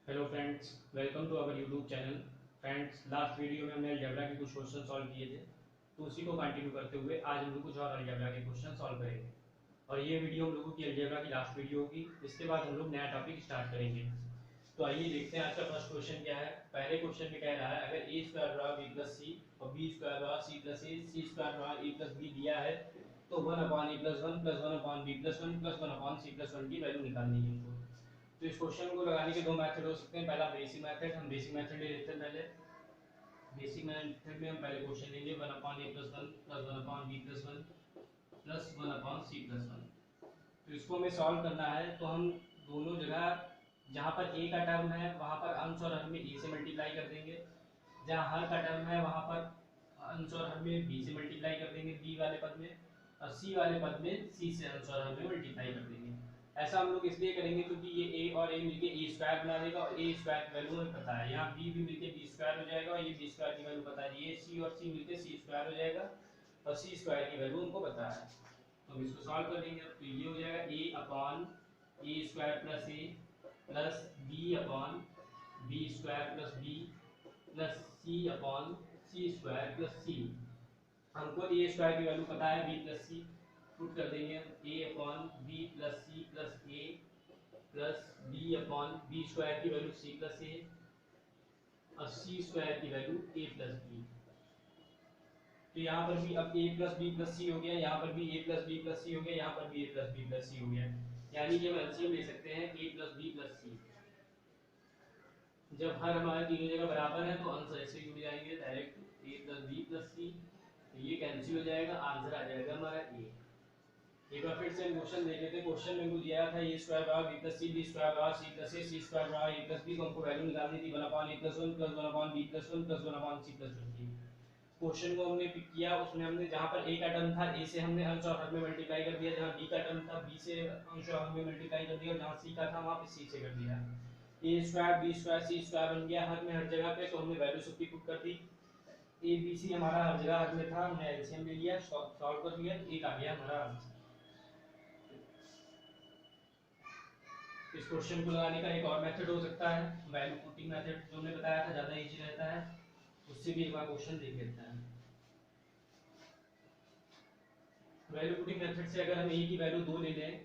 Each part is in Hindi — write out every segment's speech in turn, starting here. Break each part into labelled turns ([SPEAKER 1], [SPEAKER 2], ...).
[SPEAKER 1] Hello friends, welcome to our YouTube channel. Friends, last video में हमने अलजेब्रा के कुछ क्वेश्चन सॉल्व किए थे, तो उसी को कंटिन्यू करते हुए आज हम लोग कुछ और अलजेब्रा के क्वेश्चन सॉल्व करेंगे। और ये वीडियो हम लोगों की अलजेब्रा की लास्ट वीडियो होगी। इसके बाद हम लोग नया टॉपिक स्टार्ट करेंगे। तो आइए देखते हैं आज का फर्स्ट क्वेश्चन क्या है। पहले क्वेश्चन में कह रहा है, अगर ए स्क्वायर बराबर बी प्लस सी और बी स्क्वायर बराबर सी प्लस ए, सी स्क्वायर बराबर ए प्लस बी दिया है, तो one upon A plus one plus one upon B plus one plus one upon C plus one की वैल्यू निकालनी है हमको। तो इस क्वेश्चन को लगाने के दो मेथड हो सकते हैं। पहला बेसिक मेथड, हम बेसिक मेथड ले लेते हैं। पहले बेसिक मेथड में हम पहले क्वेश्चन लेंगे one upon A plus one plus one upon B plus one plus one upon C plus one. तो इसको हमें सॉल्व करना है, तो हम दोनों जगह जहाँ पर ए का टर्म है वहाँ पर अंश और हर में ए से मल्टीप्लाई कर देंगे, जहाँ हर का टर्म है वहाँ पर अंश और हर में बी से मल्टीप्लाई कर देंगे बी वाले पद में, और सी वाले पद में सी से अंश और हर में मल्टीप्लाई कर देंगे। ऐसा हम लोग इसलिए करेंगे क्योंकि ये ए और ए मिलके ए स्क्वायर बना देगा, और ए स्क्वायर की वैल्यू हमें पता है। यहाँ बी भी मिलके बी स्क्वायर हो जाएगा, और ये बी स्क्वायर की वैल्यू पता है। ये सी और सी मिलके सी स्क्वायर हो जाएगा, और सी स्क्वायर की वैल्यू हमको पता है। तो हम इसको सॉल्व कर देंगे। तो ये हो जाएगा A upon A square plus A plus B upon B square plus B plus C upon C square plus C. हमको ए स्क्वायर की वैल्यू पता है, बी प्लस सी पुट कर देंगे। A upon B plus C plus A plus B upon B square की वैल्यू सी प्लस ए और सी स्क्वायर की वैल्यू ए प्लस बी। तो यहाँ पर भी अब A plus B plus C हो गया, यहाँ पर भी A plus B plus C हो गया, यहाँ पर भी A plus B plus C हो गया। यानी कि हम एलसीएम ले सकते हैं ए प्लस बी प्लस सी। जब हर हमारे तीनों जगह बराबर है तो आंसर ऐसे ही हो जाएंगे डायरेक्ट ए प्लस बी प्लस सी। तो ये कैंसिल हो जाएगा, आंसर आ जाएगा हमारा ए। एक बार फिर से क्वेश्चन देख लेते हैं। क्वेश्चन में मुझे दिया था ए स्क्वायर बराबर बी प्लस सी, बी स्क्वायर बराबर सी प्लस ए, सी स्क्वायर बराबर ए प्लस बी। तो हमको वैल्यू निकालनी थी one upon A plus one plus one upon B plus one plus one upon C plus one की। क्वेश्चन को हमने पिक किया, उसमें हमने जहाँ पर ए का टर्म था ए से हमने अंश और हर में मल्टीप्लाई कर दिया, जहाँ बी का टर्म था बी से अंश और हर में मल्टीप्लाई कर दिया, जहाँ सी का था वहाँ पे सी से कर दिया। ए स्क्वायर बी स्क्वायर सी स्क्वायर बन गया हर में हर जगह पे। तो हमने वैल्यू सबकी पुट कर दी। ए बी सी हमारा हर जगह हर में था, हमने एलसीएम ले लिया, सॉल्व कर लिया, एक आ गया हमारा आंसर। इस क्वेश्चन को लगाने का एक और मेथड हो सकता है, वैल्यू पुटिंग मेथड, जो हमने बताया था ज्यादा इजी रहता है। उससे भी एक बार क्वेश्चन देख लेते हैं। वैल्यू पुटिंग मेथड से अगर हम ए की वैल्यू 2 ले लें,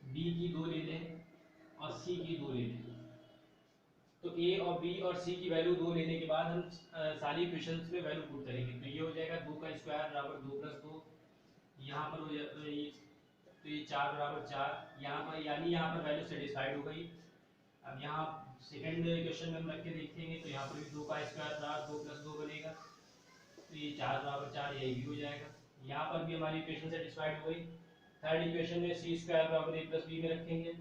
[SPEAKER 1] बी की 2 ले लें और सी की 2 ले लें, तो ए और बी और सी की वैल्यू 2 लेने के बाद हम सारी इक्वेशंस में वैल्यू पुट करेंगे। तो ये हो जाएगा 2 का स्क्वायर बराबर 2 प्लस 2, यहाँ पर हो जाएगा तो ये 4 बराबर 4, यहाँ पर यानी यहाँ पर वैल्यू सेटिस्फाइड हो गई। अब यहाँ सेकंड इक्वेशन में हम रख के देखेंगे, तो यहाँ पर भी 2 का स्क्वायर बराबर 2 प्लस 2 बनेगा, तो ये 4 बराबर 4, ये भी हो जाएगा। यहाँ पर भी हमारी इक्वेशन सेटिस्फाइड हो गई। थर्ड इक्वेशन में सी स्क्वायर बराबर ए प्लस बी में रखेंगे,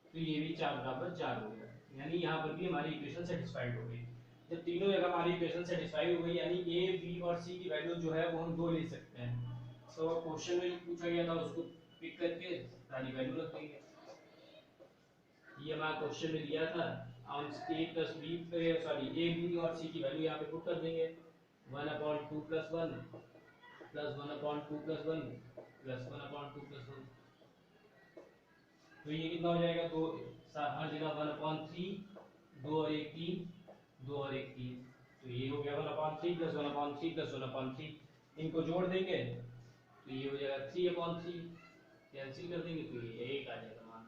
[SPEAKER 1] तो ये भी 4 बराबर 4 हो गया, यानी यहाँ पर भी हमारी इक्वेशन सेटिस्फाइड हो गई। जब तीनों जगह हमारी इक्वेशन सेटिस्फाइड हो गई, यानी ए बी और सी की वैल्यू जो है वो हम 2 ले सकते हैं। तो क्वेश्चन में जो पूछा गया था उसको पिक करके सारी वैल्यू रख देंगे। ये हमारा क्वेश्चन में दिया था, हम A plus B sorry A B और सी की वैल्यू यहाँ पे पुट कर देंगे। 1/2 plus 1 plus 1/2 plus 1 plus 1/2 plus 1। तो ये कितना हो जाएगा, दो हर जगह 1/3, 2 और 1 3, 2 और 1 3। तो ये हो गया 1/3 प्लस 1/3 प्लस 1/3। इनको जोड़ देंगे तो ये हो जाएगा 3/3, कैंसिल कर देंगे तो ये एक आ जाएगा मान।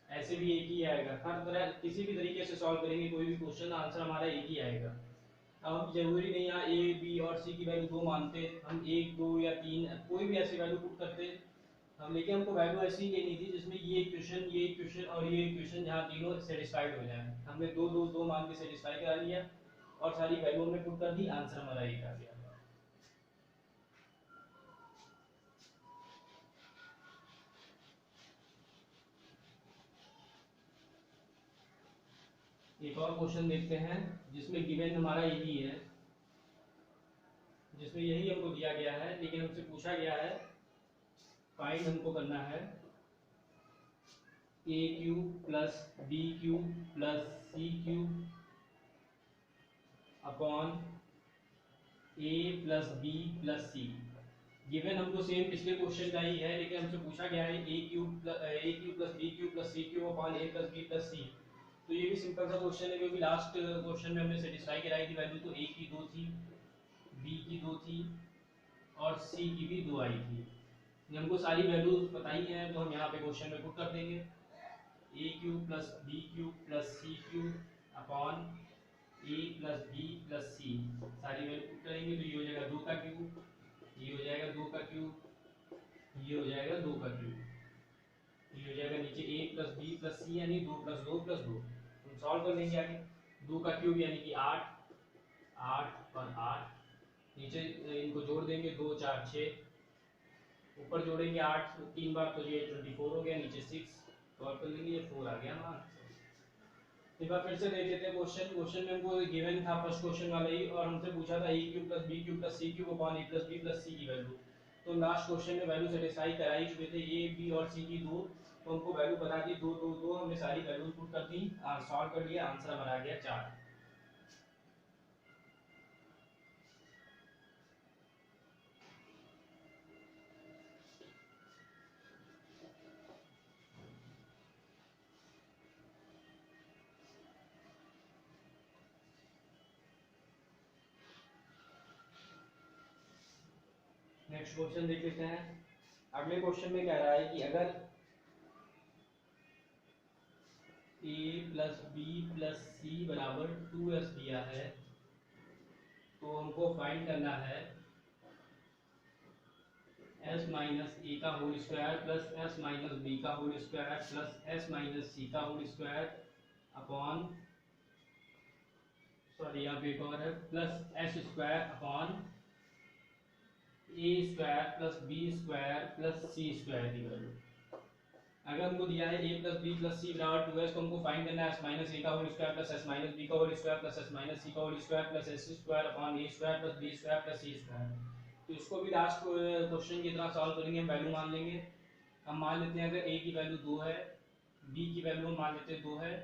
[SPEAKER 1] ऐसे भी एक ही आएगा, हर तरह किसी भी तरीके से सॉल्व करेंगे कोई भी क्वेश्चन, आंसर हमारा एक ही आएगा। अब हम जरूरी नहीं यहाँ ए बी और सी की वैल्यू 2 मानते, हम 1 2 या 3 कोई भी ऐसी वैल्यू पुट करते हम, लेकिन हमको वैल्यू ऐसी लेनी थी जिसमें ये इक्वेशन और ये इक्वेशन जहाँ तीनों सेटिस्फाइड हो जाए। हमने 2 2 2 मान के सेटिस्फाई करा लिया और सारी वैल्यू हमने पुट कर दी, आंसर हमारा एक आ गया। एक और क्वेश्चन देखते हैं जिसमें गिवन हमारा यही है, जिसमें यही हमको दिया गया है, लेकिन हमसे पूछा गया है फाइंड हमको करना है A cube plus B cube plus C cube upon A plus B plus C. Given हमको सेम पिछले क्वेश्चन का ही है, लेकिन हमसे पूछा गया है A cube plus B cube plus C cube upon A plus B plus C. तो ये भी सिंपल सा क्वेश्चन है, क्योंकि लास्ट क्वेश्चन में हमने सेटिस्फाई कराई थी वैल्यू, तो ए की 2 थी, बी की 2 थी और सी की भी 2 आई थी। ये हमको सारी वैल्यूज पता ही है, तो हम यहाँ पे क्वेश्चन में पुट कर देंगे A cube plus B cube plus C cube upon A plus B plus C, सारी वैल्यू पुट करेंगे तो ये हो जाएगा 2 का क्यूब, ये हो जाएगा 2 का क्यूब, ये हो जाएगा 2 का क्यूब, ये हो जाएगा नीचे a प्लस बी प्लस सी यानी 2 प्लस 2 प्लस 2। हम सॉल्व कर लेंगे आगे। 2 का क्यूब यानी कि 8, 8 और 8, नीचे इनको जोड़ देंगे 2 4 6, ऊपर जोड़ेंगे 8 3 बार तो ये 24 हो गया, नीचे 6 सॉल्व कर लेंगे, ये 4 आ गया हमारा। एक बार फिर से देख लेते हैं क्वेश्चन। क्वेश्चन में हमको गिवन था फर्स्ट क्वेश्चन वाला ही, और हमसे पूछा था a cube plus B cube plus C cube upon a plus B plus C की वैल्यू। तो लास्ट क्वेश्चन में वैल्यू सेटिस्फाई करा ही चुके थे, a b और c की 2, तो हमको वैल्यू बता दी 2 2 2, हमने सारी वैल्यूज पुट कर दी और सॉल्व कर लिया, आंसर हमारा आ गया 4। नेक्स्ट क्वेश्चन देख लेते हैं। अगले क्वेश्चन में कह रहा है कि अगर a plus B plus C बराबर 2s दिया है, तो हमको फाइंड करना है s माइनस ए का whole square plus s minus B का whole square plus s minus C का होल स्क्वायर अपॉन, सॉरी यहाँ पे एक और है, plus s square upon A square plus B square plus C square की वैल्यू। अगर हमको दिया है a plus B plus C बराबर 2s, तो हमको फाइंड करना है s माइनस ए का whole square plus s minus B का whole square plus s minus C का whole square plus s square upon a square plus b square plus c square. तो इसको भी लास्ट क्वेश्चन की तरह सॉल्व करेंगे, हम वैल्यू मान लेंगे। हम मान लेते हैं अगर a की वैल्यू 2 है, b की वैल्यू हम मान लेते हैं 2 है,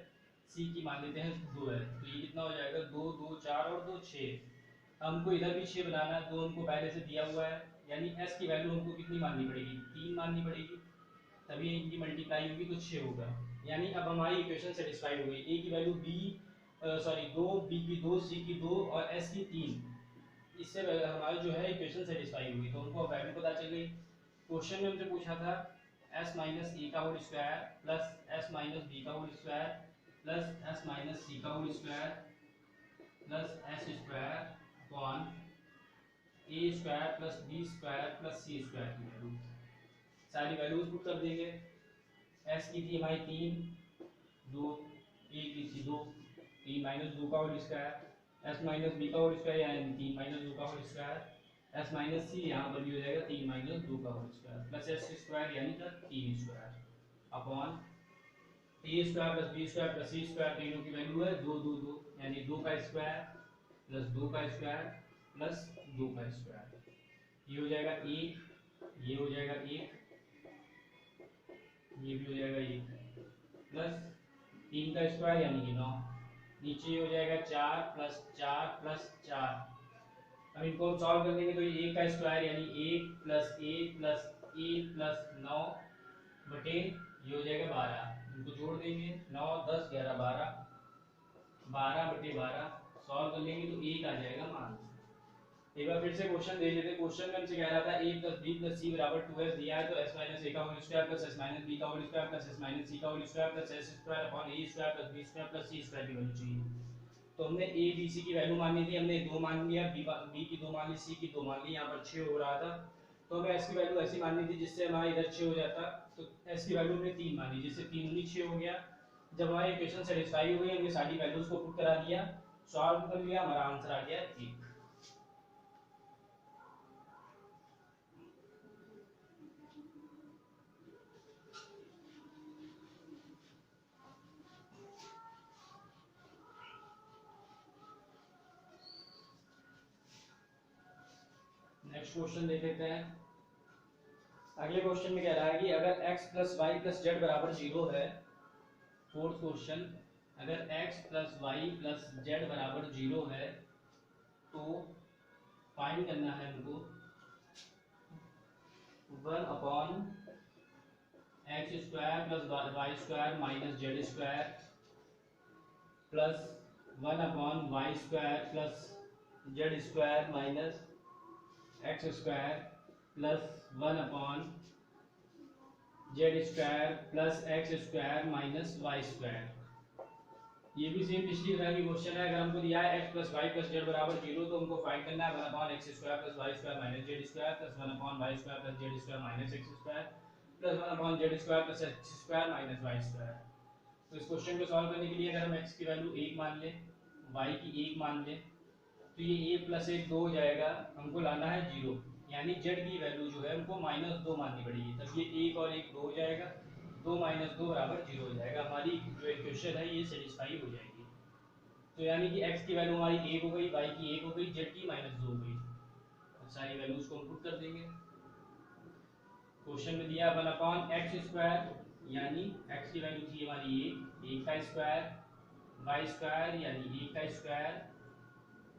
[SPEAKER 1] c की मान लेते हैं 2 है, तो ये कितना हो जाएगा 2 2 4 और 2 6। हमको इधर भी 6 बनाना है, 2 हमको पहले से दिया हुआ है, यानी s की वैल्यू हमको कितनी माननी पड़ेगी, 3 माननी पड़ेगी, तभी इनकी मल्टीप्लाई होगी तो 6 होगा। यानी अब हमारी इक्वेशन सेटिस्फाई हो गई, a की वैल्यू सॉरी 2, b की 2, c की 2 और s की 3, इससे हमारी जो है इक्वेशन सेटिस्फाई हुई, तो हमको वैल्यू पता चल गई। क्वेश्चन में हमसे पूछा था s माइनस ए का whole square plus s minus B का whole square plus s minus C का whole square plus s square upon A square plus B square plus C square की वैल्यू, सारी वैल्यूज पुट कर देंगे। s की थी हमारी 3 2, a की थी 2 3 माइनस 2 का whole square, s minus B का होल स्क्वायर यानी 3 माइनस 2 का whole square, s minus C यहाँ पर भी हो जाएगा 3 माइनस 2 का whole square plus s square यानी 3 square upon a square plus b square plus c square, तीनों की वैल्यू है 2 2 2 यानी 2 का स्क्वायर प्लस 2 का स्क्वायर प्लस 2 का स्क्वायर, ये हो जाएगा 1, ये हो जाएगा 1, ये भी हो जाएगा 1 प्लस 3 का स्क्वायर यानी कि 9, नीचे हो जाएगा 4 प्लस 4 प्लस 4। अब इनको हम सॉल्व कर देंगे तो ये 1 का स्क्वायर यानी 1 प्लस 1 प्लस 1 प्लस 9 बटे ये हो जाएगा 12, इनको जोड़ देंगे 9 10 11 12, 12 बटे 12 सॉल्व कर लेंगे तो 1 आ जाएगा मान। एक बार फिर से क्वेश्चन देख लेते हैं। क्वेश्चन में हमसे कह रहा था a plus B plus C बराबर 2s दिया है, तो s माइनस ए का whole square plus s minus B का whole square plus s minus C का whole square plus s square upon a square plus b square plus c square की वैल्यू चाहिए। तो हमने a b c की वैल्यू माननी थी, हमने 2 मान लिया, b की 2 मान ली, c की 2 मान ली, यहाँ पर 6 हो रहा था, तो हमें s की वैल्यू ऐसी माननी थी जिससे हमारा इधर 6 हो जाता, तो s की वैल्यू हमने 3 मानी, जिससे 3 दूनी 6 हो गया। जब हमारी इक्वेशन सेटिस्फाई हो गई, हमने सारी वैल्यूज को पुट करा दिया, सॉल्व कर लिया, हमारा आंसर आ गया 1। नेक्स्ट क्वेश्चन देख लेते हैं। अगले क्वेश्चन में कह रहा है कि अगर x plus Y plus Z बराबर 0 है, फोर्थ क्वेश्चन, अगर x plus Y plus Z बराबर 0 है तो फाइंड करना है हमको 1 upon X square plus Y square minus Z square plus 1/y² plus z² minus x² plus 1/z² plus x² minus y²। ये भी सेम पिछली तरह की क्वेश्चन है। अगर हमको दिया है x plus Y plus Z बराबर 0 तो हमको फाइंड करना है 1/x² plus y² minus z² plus 1/y² plus z² minus x² plus 1/z² plus x² minus y²। तो इस क्वेश्चन को सॉल्व करने के लिए अगर हम x की वैल्यू 1 मान लें, y की 1 मान लें, तो ये 1 प्लस 1 2 हो जाएगा। हमको लाना है 0, यानी z की वैल्यू जो है हमको -2 माननी पड़ेगी, तब ये 1 और 1 2 हो जाएगा, 2 - 2 बराबर 0 हो जाएगा। हमारी जो इक्वेशन है ये सेटिस्फाई हो जाएगी। तो यानी कि x की वैल्यू हमारी 1 हो गई, y की 1 हो गई, z की -2 हो गई। अब सारी वैल्यूज को हम पुट कर देंगे। क्वेश्चन में दिया 1/x², यानी x की वैल्यू थी हमारी 1 का स्क्वायर, y² यानी 1 का स्क्वायर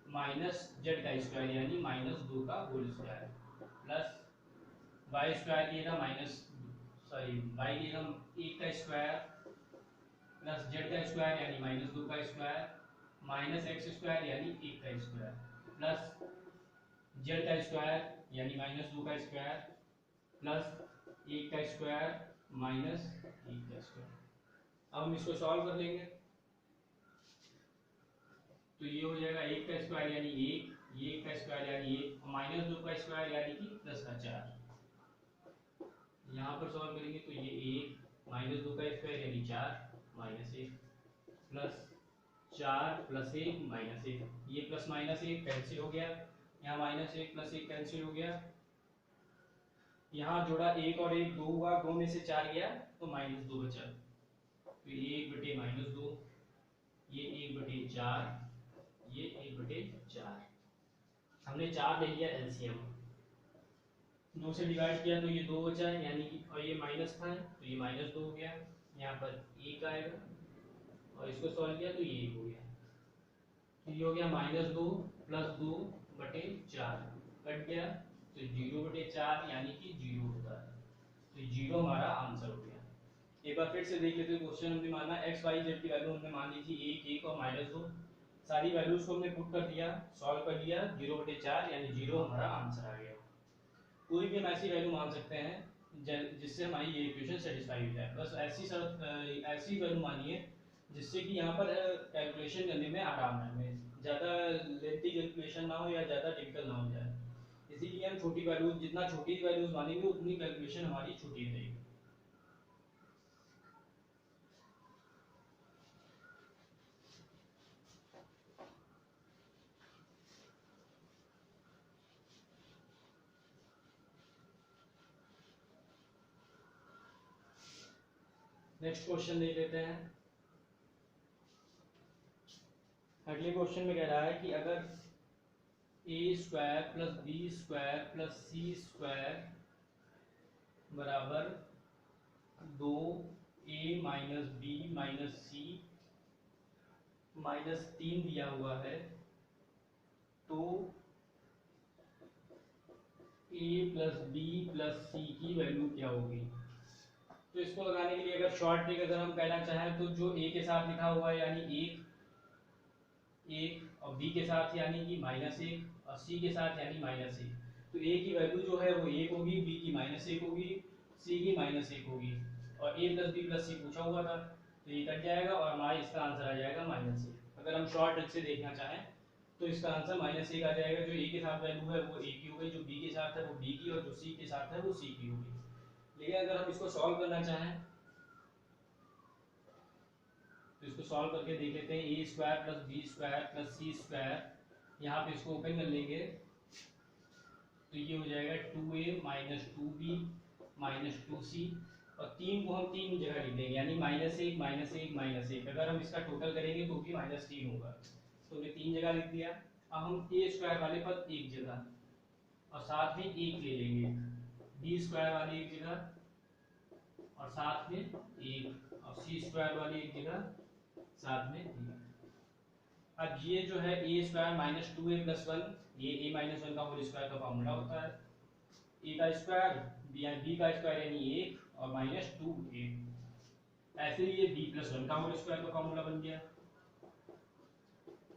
[SPEAKER 1] माइनस z का स्क्वायर यानी -2 का होल स्क्वायर प्लस y² लिए था y लिए हम 1 का स्क्वायर प्लस z का स्क्वायर यानी -2 का स्क्वायर माइनस x² यानी 1 का स्क्वायर प्लस z का स्क्वायर यानी -2 का स्क्वायर प्लस 1 का स्क्वायर माइनस 1 का स्क्वायर। अब हम इसको सॉल्व कर लेंगे। तो ये हो जाएगा 1 का स्क्वायर यानी 1, ये 1 का स्क्वायर यानी 1, -2 का स्क्वायर यानी कि प्लस का 4। यहाँ पर सॉल्व करेंगे तो ये 1 -2 का स्क्वायर यानी 4 -1 प्लस 4 प्लस 1 -1, ये प्लस -1 कैंसिल हो गया, यहाँ -1 प्लस 1 कैंसिल हो गया, यहाँ जोड़ा 1 और 1 2 हुआ, 2 में से 4 गया तो -2 बचा। तो ये 1/-2, ये 1/4, ये 1/4। हमने 4 ले लिया एलसीएम, 2 से डिवाइड किया तो ये 2 बचा, यानी कि और ये माइनस था तो ये -2 हो गया, यहाँ पर 1 आएगा और इसको सॉल्व किया तो ये 1 हो गया। तो ये हो गया -2 प्लस 2/4 कट गया तो 0/4 यानी कि 0 होता है। तो 0 हमारा आंसर हो गया। एक बार फिर से देख लेते हैं क्वेश्चन। हमने माना x y z की वैल्यू हमने मान ली थी 1 1 और -2, सारी वैल्यूज को हमने पुट कर दिया, सॉल्व कर लिया, 0/4 यानी 0 हमारा आंसर आ गया। कोई भी हम ऐसी वैल्यू मान सकते हैं जिससे हमारी ये इक्वेशन सेटिस्फाई हो जाए। बस ऐसी वैल्यू मानिए जिससे कि यहाँ पर कैलकुलेशन करने में आराम है, हमें ज़्यादा लेंथी कैलकुलेशन ना हो या ज़्यादा डिफिकल्ट ना हो जाए। इसीलिए हम छोटी वैल्यूज, जितना छोटी वैल्यूज मानेंगे उतनी कैलकुलेशन हमारी छोटी रहेगी। नेक्स्ट क्वेश्चन देख लेते हैं। अगले क्वेश्चन में कह रहा है कि अगर a² plus b² plus c² बराबर 2a minus b minus c minus 3 दिया हुआ है, तो a plus b plus c की वैल्यू क्या होगी। तो इसको लगाने के लिए अगर शॉर्ट ट्रिक अगर हम कहना चाहें तो जो a के साथ लिखा हुआ है यानी 1 और b के साथ यानी कि -1 और c के साथ यानी -1, तो a की वैल्यू जो है वो 1 होगी, b की -1 होगी, c की -1 होगी और a plus b plus c पूछा हुआ था तो ये कट जाएगा और हमारा इसका आंसर आ जाएगा -1। अगर हम शॉर्ट ट्रिक से देखना चाहें तो इसका आंसर -1 आ जाएगा। जो a के साथ वैल्यू है वो a की हो गई, जो b के साथ है वो b की और जो c के साथ है वो c की होगी। लेकिन अगर हम इसको सॉल्व करना चाहें तो इसको सॉल्व करके देख लेते हैं। a² plus b² plus c², यहाँ पे इसको ओपन कर लेंगे तो ये हो जाएगा 2a minus 2b minus 2c और 3 को हम 3 जगह लिख देंगे यानी -1 -1 -1। अगर हम इसका टोटल करेंगे तो भी -3 होगा, तो हमने 3 जगह लिख दिया। अब हम a² वाले पद एक जगह और साथ में 1 ले लेंगे, b² वाली एक जगह और साथ में 1 और c² वाली एक जगह साथ में 1। अब ये जो है a² माइनस 2a प्लस 1, ये a माइनस 1 का होल स्क्वायर का फॉर्मूला होता है। a का स्क्वायर b का स्क्वायर यानी 1 और माइनस 2a, ऐसे ही ये b प्लस 1 का होल स्क्वायर का फॉर्मूला बन गया।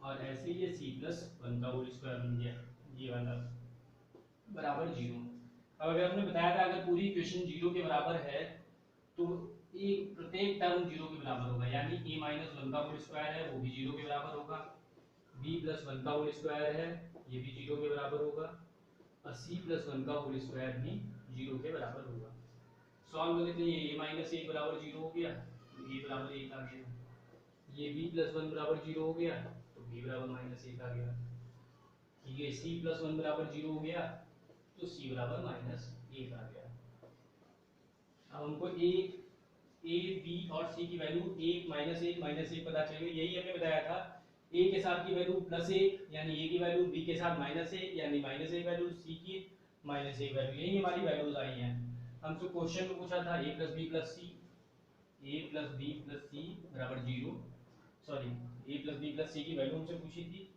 [SPEAKER 1] और ऐसे ये सी प्लस वन का होल स्क्वायर बन गया, ये वाला बराबर जीरो। अब अगर हमने बताया था अगर पूरी इक्वेशन जीरो के बराबर है तो एक प्रत्येक टर्म जीरो के बराबर होगा, यानी a माइनस वन का होल स्क्वायर है वो भी जीरो के बराबर होगा, b प्लस वन का होल स्क्वायर है ये भी जीरो के बराबर होगा, और c प्लस वन का होल स्क्वायर भी जीरो के बराबर होगा। सॉल्व कर लेते हैं, ये a माइनस एक बराबर जीरो हो गया तो a बराबर एक आ गया, ये b प्लस वन बराबर जीरो हो गया तो b बराबर माइनस एक आ गया, ये c प्लस वन बराबर जीरो हो गया तो c बराबर माइनस एक आ गया। अब हमको a b और c की वैल्यू एक माइनस एक पता चल गई, यही हमने बताया था a के साथ की वैल्यू प्लस एक यानी a की वैल्यू, b के साथ माइनस एक यानी माइनस एक वैल्यू, c की माइनस एक वैल्यू, यही हमारी वैल्यूज आई हैं। हमसे क्वेश्चन में पूछा था a plus B plus C बराबर zero, sorry a plus B plus C की वैल्यू हमसे पूछी थी,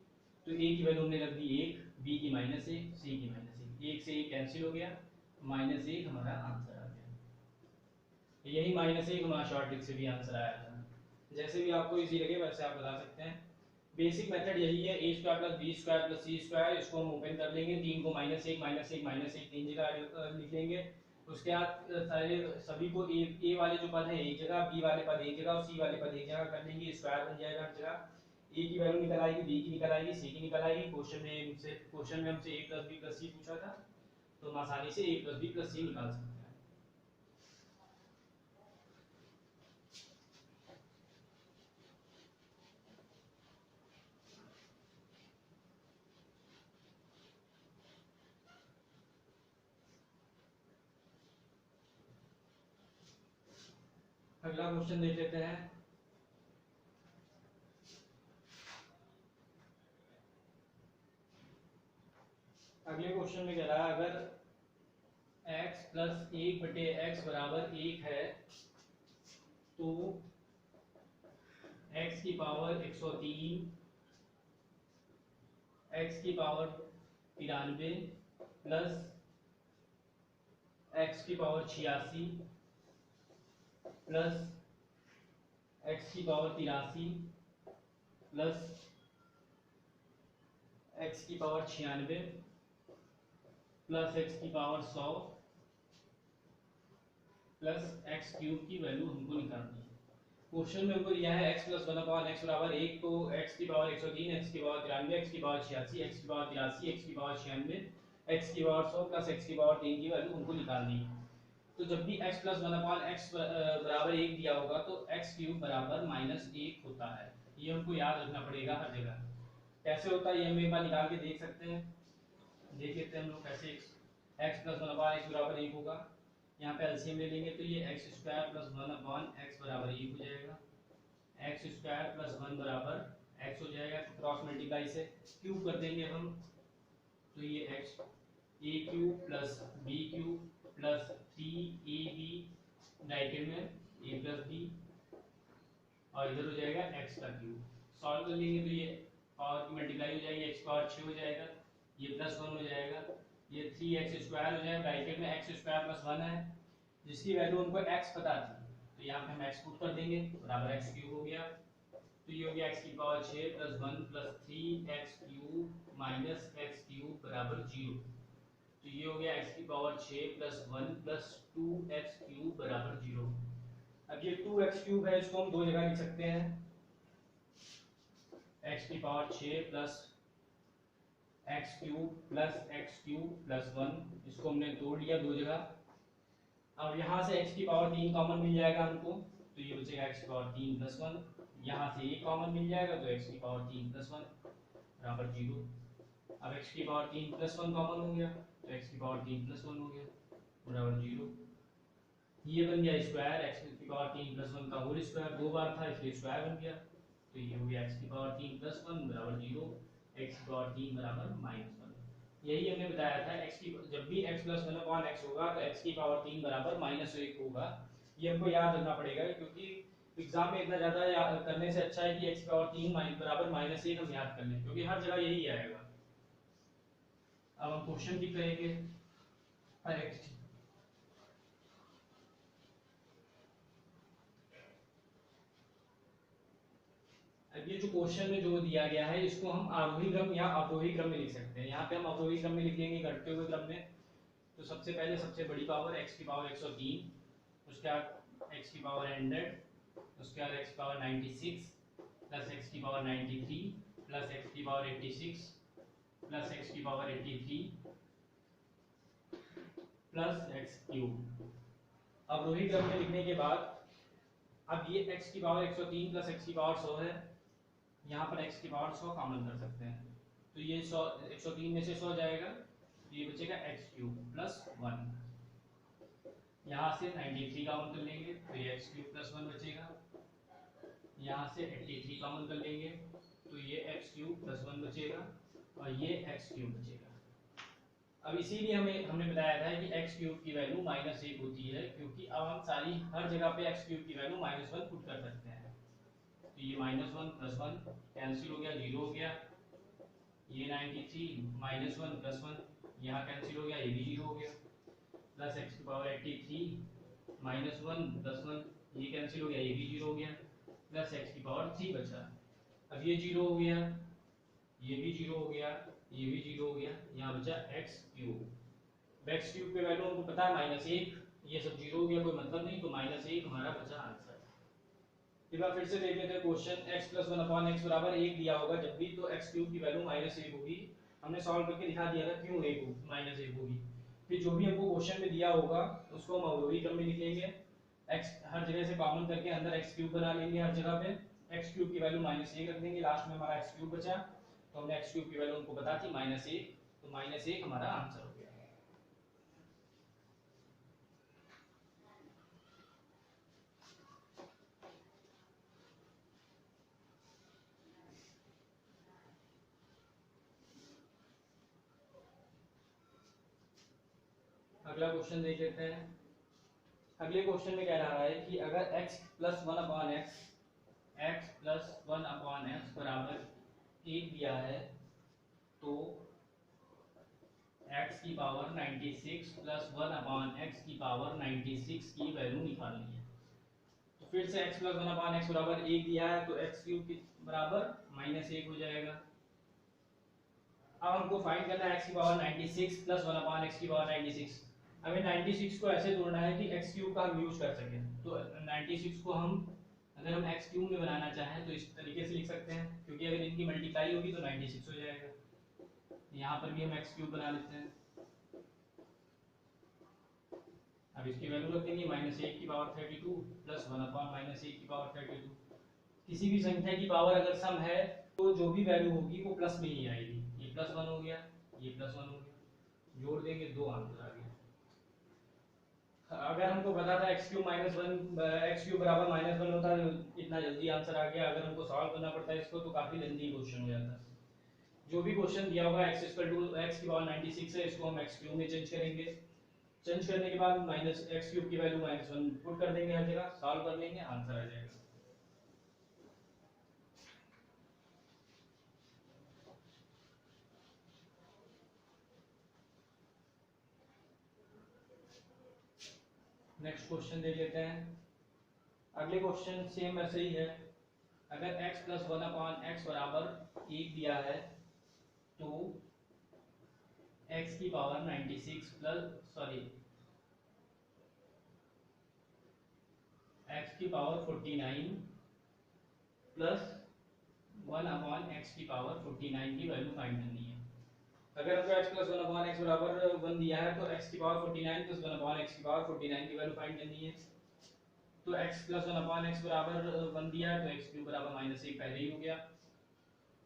[SPEAKER 1] तो a की वैल्यू हमने रख दी एक, b की माइनस एक, c की माइनस एक से एक कैंसिल हो गया, माइनस एक हमारा आंसर आ गया। यही माइनस एक हमारा शॉर्ट ट्रिक से भी आंसर आया था। जैसे भी आपको इजी लगे वैसे आप बता सकते हैं। बेसिक मेथड यही है, a square plus B square plus C square, इसको हम ओपन कर लेंगे, तीन को माइनस एक तीन जगह लिख लेंगे, उसके बाद सारे सभी को ए वाले जो पद है एक जगह, बी वाले पद एक जगह और सी वाले पद एक जगह कर लेंगे, स्क्वायर बन जाएगा हर जगह, ए की वैल्यू निकल आएगी, बी की निकल आएगी, सी की निकल आएगी। क्वेश्चन में हमसे a प्लस बी प्लस सी पूछा था तो हम आसानी से a प्लस बी प्लस सी निकाल सकते हैं। अगला क्वेश्चन देख लेते हैं। अगले क्वेश्चन में कह रहा है अगर x प्लस एक बटे एक्स बराबर एक है तो x की पावर 103, x की पावर 93 प्लस x की पावर 86 प्लस x की पावर 83 प्लस x की पावर 96 प्लस x की पावर 100 प्लस x क्यूब की वैल्यू हमको निकालनी है। क्वेश्चन में हमको दिया है x plus one upon x बराबर एक, तो x की पावर 103, x की पावर 93, x की पावर 86, x की पावर 83, x की पावर 96, x की पावर 100 प्लस x की पावर 3 की वैल्यू हमको निकालनी है। तो जब भी x plus one upon x बराबर एक दिया होगा तो x क्यूब बराबर माइनस एक होता है, ये हमको याद रखना पड़ेगा हर जगह। कैसे होता है ये हम एक बार निकाल के देख सकते हैं, देख लेते हैं हम लोग कैसे। x plus one upon x बराबर एक होगा, यहाँ पे एलसीएम ले लेंगे तो ये x square plus one upon x बराबर एक हो जाएगा, एक्स स्क्वायर प्लस वन बराबर एक्स हो जाएगा, तो क्रॉस मल्टीप्लाई से क्यूब कर देंगे हम, तो ये X A cube plus B cube plus 3ab bracket में a प्लस बी और इधर हो जाएगा x का क्यूब। सॉल्व कर लेंगे तो ये पावर की मल्टीप्लाई हो जाएगी, x पावर 6 हो जाएगा, ये प्लस 1 हो जाएगा, ये 3x स्क्वायर हो जाएगा, ब्रैकेट में x स्क्वायर प्लस 1 है जिसकी वैल्यू हमको x पता थी, तो यहाँ पे हम x पुट कर देंगे बराबर x क्यूब हो गया, तो ये हो गया x की power 6 plus 1 plus 3x cube minus x cube बराबर 0, तो ये हो गया x की power 6 plus 1 plus 2x cube बराबर 0। अब ये 2x क्यूब है, इसको हम दो जगह लिख सकते हैं, x की power 6 plus x cube plus x cube plus 1, इसको हमने तोड़ लिया दो जगह। अब यहाँ से x की पावर 3 कॉमन मिल जाएगा हमको, तो ये बचेगा x की पावर 3 प्लस 1, यहाँ से एक कॉमन मिल जाएगा तो x की पावर 3 प्लस 1 बराबर 0। अब x की पावर 3 प्लस 1 कॉमन हो गया तो x की पावर 3 प्लस 1 हो गया बराबर 0। ये बन गया स्क्वायर, x की पावर 3 प्लस 1 का होल स्क्वायर, दो बार था इसलिए स्क्वायर बन गया, तो ये हो गया x की पावर 3 प्लस 1 बराबर 0, x की पावर 3 बराबर माइनस 1। यही हमने बताया था x की जब भी x plus one upon x होगा तो x की पावर 3 बराबर माइनस 1 होगा, ये हमको याद रखना पड़ेगा क्योंकि एग्जाम में इतना ज़्यादा करने से अच्छा है कि x की पावर 3 बराबर माइनस 1 हम याद कर लें क्योंकि हर जगह यही आएगा। अब हम क्वेश्चन भी करेंगे अब ये जो क्वेश्चन में जो दिया गया है इसको हम आरोही क्रम या अवरोही क्रम में लिख सकते हैं। यहाँ पे हम अवरोही क्रम में लिख लेंगे, घटते हुए क्रम में। तो सबसे पहले सबसे बड़ी पावर x की पावर 103, उसके बाद x की पावर 100, उसके बाद x की पावर 96 प्लस x की पावर 93 प्लस x की पावर 86 प्लस x की पावर 83 प्लस x क्यूब। अवरोही क्रम में लिखने के बाद अब ये x की पावर 103 प्लस x की पावर 100 है, यहाँ पर x की पावर 100 कॉमन कर सकते हैं। तो ये 100 103 में से 100 जाएगा, तो ये बचेगा x क्यूब प्लस 1। यहाँ से 93 कॉमन कर लेंगे तो ये x क्यूब प्लस 1 बचेगा। यहाँ से 83 कॉमन कर लेंगे तो ये x क्यूब प्लस 1 बचेगा और ये x क्यूब बचेगा। अब इसीलिए हमने बताया था कि x क्यूब की वैल्यू -1 होती है, क्योंकि अब हम सारी हर जगह पे x क्यूब की वैल्यू -1 पुट कर सकते हैं। तो ये -1 प्लस 1 कैंसिल हो गया, 0 हो गया। ये 93 -1 प्लस 1 यहाँ कैंसिल हो गया, ये भी 0 हो गया। प्लस x की पावर 83 -1 प्लस 1 ये कैंसिल हो गया, ये भी 0 हो गया। प्लस x की पावर 3 बचा। अब ये 0 हो गया, ये भी 0 हो गया, ये भी 0 हो गया। यहाँ बचा x क्यूब। x क्यूब पे वैल्यू हमको पता है -1, ये सब 0 हो गया, कोई मतलब नहीं, तो -1 हमारा बचा आंसर। एक बार फिर से देख लेते हैं क्वेश्चन। x प्लस 1/x बराबर 1 दिया होगा जब भी, तो x क्यूब की वैल्यू -1 होगी। हमने सॉल्व करके दिखा दिया था क्यों -1 होगी। फिर जो भी हमको क्वेश्चन में दिया होगा उसको हम अवरोही क्रम में लिख लेंगे। x हर जगह से कॉमन करके अंदर x क्यूब बना लेंगे हर जगह पे। x क्यूब की वैल्यू -1 रख देंगे, लास्ट में हमारा x क्यूब बचा। तो हमने x क्यूब की वैल्यू हमको पता थी -1, तो -1 हमारा आंसर हो गया। अगला क्वेश्चन देख लेते हैं। अगले क्वेश्चन में कह रहा है कि अगर x प्लस 1/x बराबर 1 दिया है तो x की पावर 96 प्लस 1/x की पावर 96 की वैल्यू निकालनी है। तो फिर से x प्लस 1/x बराबर 1 दिया है तो x क्यूब के बराबर -1 हो जाएगा। अब हमको फाइंड करना है x की पावर 96 प्लस 1/x की पावर 96। हमें 96 को ऐसे तोड़ना है कि x क्यूब का हम यूज कर सकें। तो 96 को हम अगर हम x क्यूब में बनाना चाहें तो इस तरीके से लिख सकते हैं, क्योंकि अगर इनकी मल्टीप्लाई होगी तो 96 हो जाएगा। यहाँ पर भी हम x क्यूब बना लेते हैं। अब इसकी वैल्यू रख देंगे -1 की पावर 32 प्लस 1/-1 की पावर 32। किसी भी संख्या की पावर अगर सम है तो जो भी वैल्यू होगी वो प्लस में ही आएगी। ये +1 हो गया, ये +1 हो गया, जोड़ देंगे 2 आंसर आ गया। अगर हमको पता था x क्यूब बराबर -1 होता है, इतना जल्दी आंसर आ गया। अगर हमको सॉल्व करना पड़ता है इसको तो काफी लेंथी क्वेश्चन हो जाता। जो भी क्वेश्चन दिया होगा x की पावर 96 है, इसको हम x क्यूब में चेंज करेंगे। चेंज करने के बाद x क्यूब की वैल्यू -1 पुट कर देंगे हर जगह, सॉल्व कर लेंगे, आंसर आ जाएगा। नेक्स्ट क्वेश्चन देख लेते हैं। अगले क्वेश्चन सेम ऐसे ही है। अगर x प्लस 1/x बराबर 1 दिया है तो x की पावर 96 x की पावर 49 प्लस 1/x की पावर 49 की वैल्यू फाइंड करनी है। अगर हमको x प्लस 1/x बराबर 1 दिया है तो x की पावर 49 प्लस 1/x की पावर 49 की वैल्यू फाइंड करनी है। तो x प्लस 1/x बराबर 1 दिया है तो x क्यूब बराबर -1 पहले ही हो गया।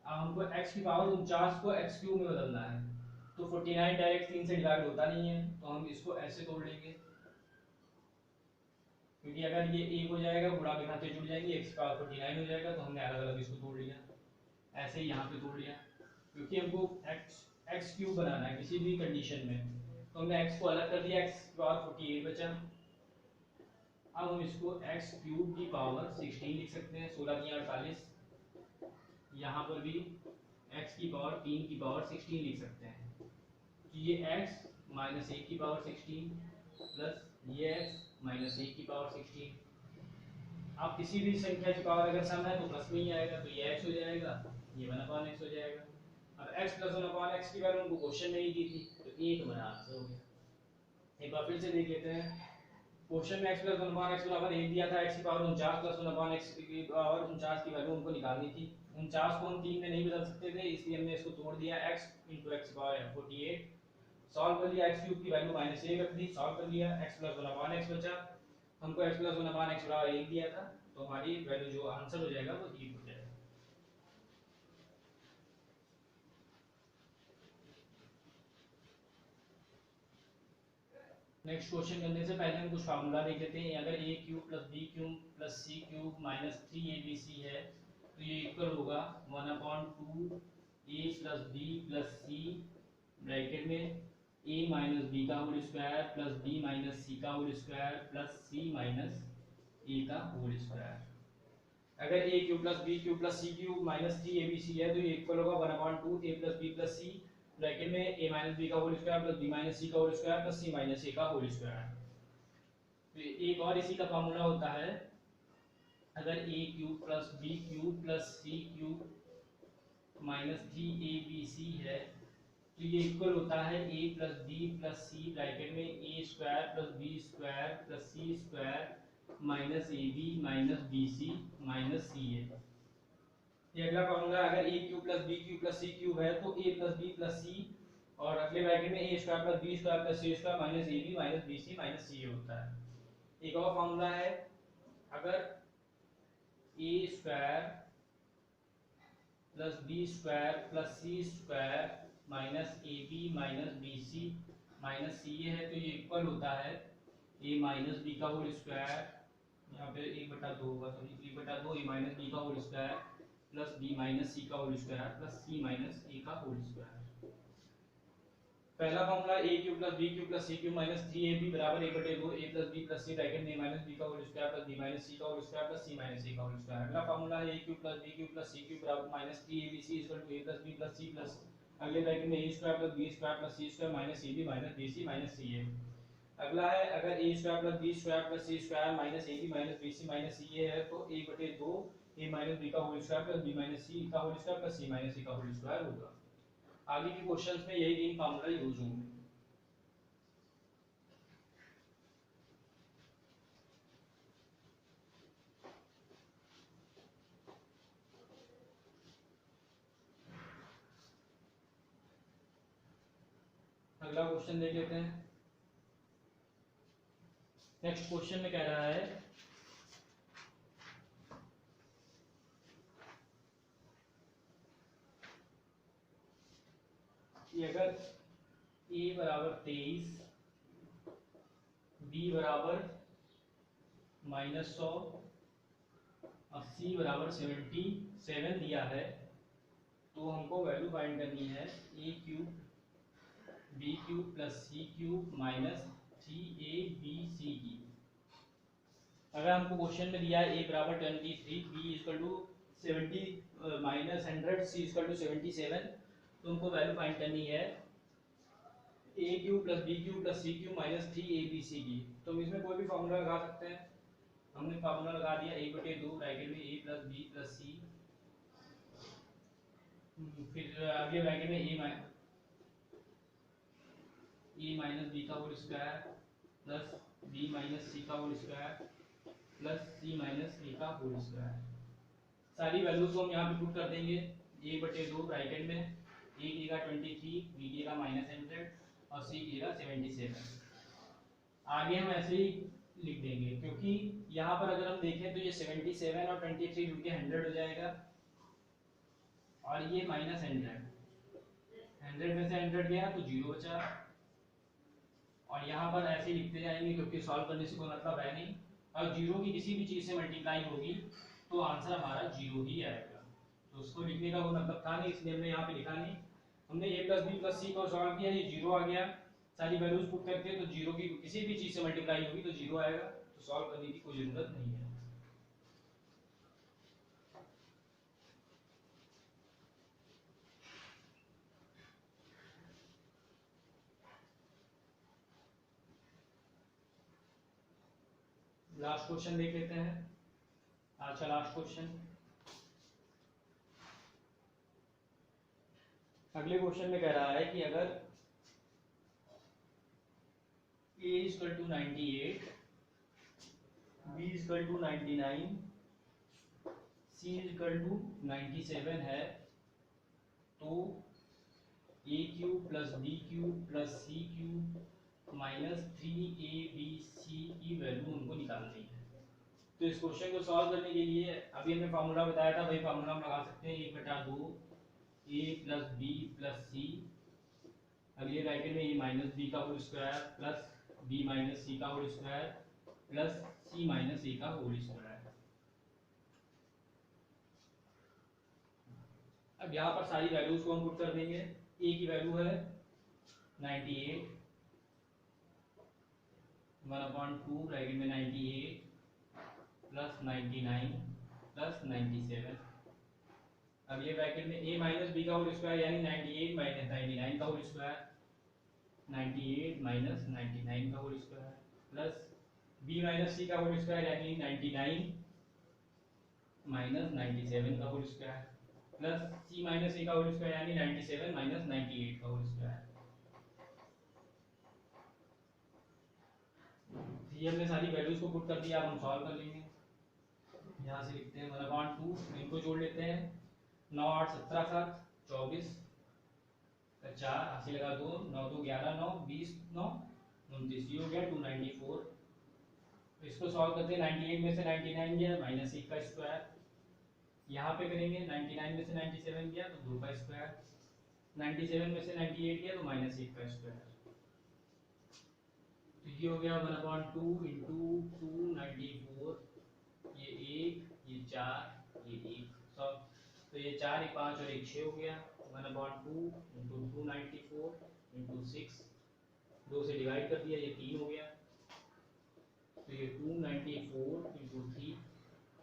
[SPEAKER 1] अब हमको x की पावर 49 को x क्यूब में बदलना है, तो 49 डायरेक्ट 3 से डिवाइड होता नहीं है, तो हम इसको ऐसे तोड़ लेंगे। क्योंकि अगर ये 1 हो जाएगा, गुणा के खाते जुड़ जाएंगे, x की पावर 49 हो जाएगा, तो हमने अलग अलग इसको तोड़ लिया। ऐसे ही यहाँ पे तोड़ लिया, क्योंकि हमको x क्यूब बनाना है किसी भी कंडीशन में, तो हमने x को अलग कर दिया, x की पावर 48 बचा। अब हम इसको x क्यूब की पावर 16 लिख सकते हैं, 16 की 48। यहाँ पर भी x की पावर 3 की पावर 16 लिख सकते हैं। तो ये x -1 की पावर 16 प्लस ये x -1 की पावर 16, आप किसी भी संख्या की पावर अगर सम है तो प्लस में ही आएगा, तो ये x हो जाएगा, ये 1/x हो जाएगा। अब x प्लस 1/x की वैल्यू उनको क्वेश्चन में ही दी थी, तो ये तुम्हारा आंसर हो गया। एक बार फिर से देख लेते हैं। क्वेश्चन में x प्लस 1/x बराबर 1 दिया था, x की पावर 49 प्लस 1/x की पावर 49 की वैल्यू उनको निकालनी थी। 49 को हम 3 में नहीं बदल सकते थे, इसलिए हमने इसको तोड़ दिया, x into x power 48। Solve कर लिया, x क्यूब की वैल्यू -1 रख दी, सॉल्व कर लिया, x प्लस 1/x बचा। हमको x प्लस 1/x बराबर 1 दिया था, तो हमारी वैल्यू जो आंसर हो जाएगा वो 1 हो जाएगा। नेक्स्ट क्वेश्चन करने से पहले हम कुछ फार्मूला देख लेते हैं। अगर a cube plus b cube plus c cube minus 3abc है, तो ये इक्वल होगा 1/2 a plus b plus c bracket में a माइनस b का whole square plus b minus c का whole square plus c minus a का होल स्क्वायर। अगर a cube plus b cube plus c cube minus 3abc है, तो ये इक्वल होगा 1/2 a plus b plus c bracket में a माइनस b का whole square plus b minus c का whole square plus c minus a का होल स्क्वायर। तो एक और इसी का फार्मूला होता है, अगर a cube plus b cube plus c cube minus 3abc है, तो ये इक्वल होता है a plus b plus c bracket में a square plus b square plus c square minus ab minus bc minus ca। ये अगला फॉर्मूला, अगर a cube plus b cube plus c cube है, तो a plus b plus c और अगले ब्रैकेट में a square plus b square plus c square minus ab minus bc minus ca होता है। एक और फॉर्मूला है, अगर a square plus b square plus c square minus ab minus bc minus ca है, तो ये इक्वल होता है a माइनस b का होल स्क्वायर, यहाँ पे 1/2 होगा, सॉरी 1/2 a माइनस b का whole square plus b minus c का whole square plus c minus a का होल स्क्वायर। पहला formula a cube plus b cube plus c cube minus 3ab बराबर 1/2 a plus b plus c bracket में a माइनस b का whole square plus b minus c का whole square plus c minus a का होल स्क्वायर। अगला फॉर्मूला है a cube plus b cube plus c cube बराबर minus 3abc equal to a plus b plus c plus अगले ब्रैकेट में a square plus b square plus c square minus ab minus bc minus ca। अगला है, अगर a square plus b square plus c square minus ab minus bc minus ca है, तो 1/2 a माइनस b का whole square plus b minus c का whole square plus c minus a का होल स्क्वायर होगा। आगे के क्वेश्चंस में यही तीन फार्मूला यूज होंगे। अगला क्वेश्चन देख लेते हैं। नेक्स्ट क्वेश्चन में कह रहा है, कि अगर a बराबर 23, b बराबर -100 और c बराबर 77 दिया है, तो हमको वैल्यू फाइंड करनी है a cube b cube plus c cube minus 3abc की। अगर हमको क्वेश्चन में दिया है a बराबर 23, b equal to 70 minus 100, c equal to 77, तो हमको वैल्यू फाइंड करनी है a cube plus b cube plus c cube minus 3abc की। तो हम इसमें कोई भी फार्मूला लगा सकते हैं। हमने फार्मूला लगा दिया, 1/2 ब्रैकेट में a plus b plus c, फिर अगले ब्रैकेट में a माइनस b का whole square plus b minus c का whole square plus c minus a का होल स्क्वायर। सारी वैल्यूज को हम यहाँ पे पुट कर देंगे। 1/2 ब्रैकेट में a देगा 23, b देगा -100 और c देगा 77। आगे हम ऐसे ही लिख देंगे, क्योंकि यहाँ पर अगर हम देखें तो ये 77 और 23 मिलके 100 हो जाएगा, और ये -100, 100 में से 100 गया तो 0 बचा, और यहाँ पर ऐसे ही लिखते जाएंगे, क्योंकि सॉल्व करने से कोई मतलब है नहीं। और 0 की किसी भी चीज़ से मल्टीप्लाई होगी तो आंसर हमारा 0 ही आएगा, तो उसको लिखने का कोई मतलब था नहीं, इसलिए हमने यहाँ पे लिखा नहीं। हमने a plus b plus c को सॉल्व किया, ये 0 आ गया, सारी वैल्यूज पुट करके, तो 0 की किसी भी चीज़ से मल्टीप्लाई होगी तो 0 आएगा, तो सॉल्व करने की कोई जरूरत नहीं है। लास्ट क्वेश्चन देख लेते हैं। आज का लास्ट क्वेश्चन। अगले क्वेश्चन में कह रहा है कि अगर a is equal to 98, b is equal to 99, c is equal to 97 है, तो a cube plus b cube plus c cube minus 3abc की वैल्यू उनको निकालनी है। तो इस क्वेश्चन को सॉल्व करने के लिए अभी हमने फार्मूला बताया था, वही फार्मूला हम लगा सकते हैं, 1/2 a plus b plus c, अगले ब्रैकेट में a माइनस b का whole square plus b minus c का whole square plus c minus a का होल स्क्वायर। अब यहाँ पर सारी वैल्यूज को हम पुट कर देंगे। a की वैल्यू है 98, 1/2 ब्रैकेट में 98 प्लस 99 प्लस 97, अगले ब्रैकेट में a माइनस b का होल स्क्वायर यानी 98 माइनस 99 का होल स्क्वायर, 98 माइनस 99 का whole square plus b minus c का होल स्क्वायर यानी 99 माइनस 97 का whole square plus c minus a का होल स्क्वायर यानी 97 माइनस 98 का होल स्क्वायर। ये हमने सारी वैल्यूज को पुट कर दिया, अब हम सॉल्व कर लेंगे। यहाँ से लिखते हैं 1/2, इनको जोड़ लेते हैं, 9 8 17 7 24, 4 80 लगा 2, 9 2 11 9 20 9 29, ये हो गया 294। तो इसको सॉल्व करते हैं, 98 में से 99 गया माइनस 1 का स्क्वायर, यहाँ पे करेंगे 99 में से 97 गया तो 2 का स्क्वायर, 97 में से 98 गया तो माइनस 1 का स्क्वायर। तो ये हो गया 1/2 इंटू 294, ये 1 ये 4 ये 1, सब तो ये 4 ये 5 और 1 6 हो गया। 1/2 इंटू 294 इंटू 6, 2 से डिवाइड कर दिया, ये 3 हो गया। तो ये 294 इंटू 3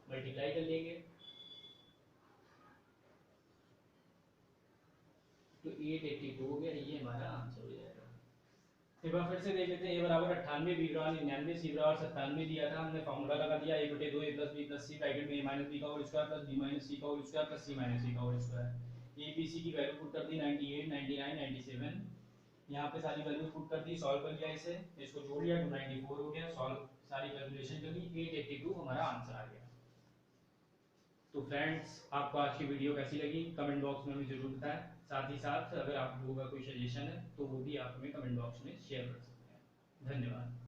[SPEAKER 1] मल्टीप्लाई कर लेंगे तो 882 हो गया, ये हमारा आंसर हो जाएगा। एक बार फिर से देख लेते हैं, a बराबर 98, b बराबर 99, c बराबर 97 दिया था, हमने फार्मूला लगा दिया 1/2 a plus b plus c bracket में a माइनस b का whole square plus b minus c का whole square plus c minus a का whole square. a b c की वैल्यू पुट कर दी 98 99 97, यहाँ पे सारी वैल्यू पुट कर दी, सॉल्व कर लिया, इसे इसको जोड़ लिया 294 हो गया, सॉल्व सारी कैलकुलेशन कर ली, 882 हमारा आंसर आ गया। तो फ्रेंड्स, आपको आज की वीडियो कैसी लगी कमेंट बॉक्स में हमें जरूर बताएं। साथ ही साथ अगर आप लोगों का कोई सजेशन है तो वो भी आप हमें कमेंट बॉक्स में शेयर कर सकते हैं। धन्यवाद।